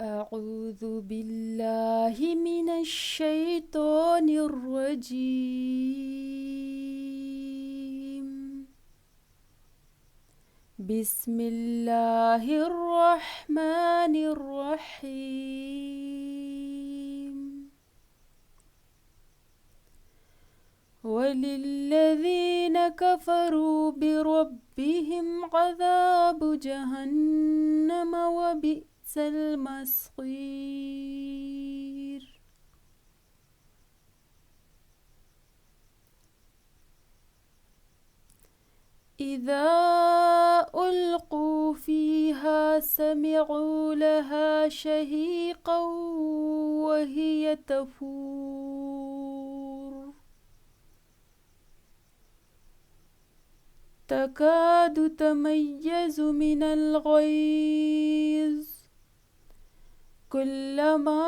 أعوذ بالله من الشيطان الرجيم. بسم الله الرحمن الرحيم. وللذين كفروا بربهم عذاب جهنم وبئس المصير. إذا ألقوا فيها سمعوا لها شهيقا وهي تفور تكاد تميز من الغيظ كلما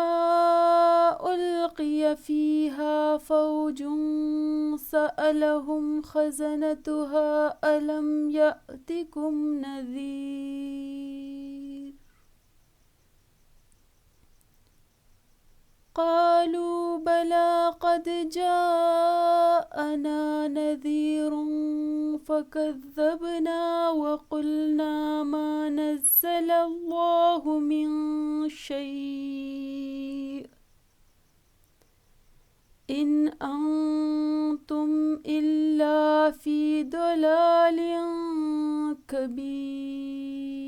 ألقي فيها فوج سألهم خزنتها ألم يأتكم نذير. قالوا بلى قد جاءنا نذير فكذبنا وقلنا ما نزل الله من شيء إن أنتم إلا في ضلال كبير.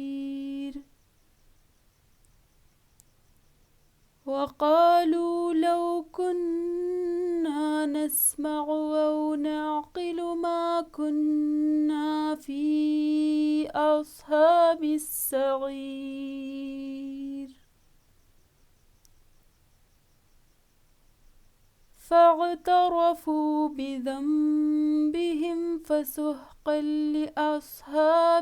وقالوا لو كنا نسمع أو نعقل ما كنا في أصحاب السعير. فاعترفوا بذنبهم فسحقا لأصحاب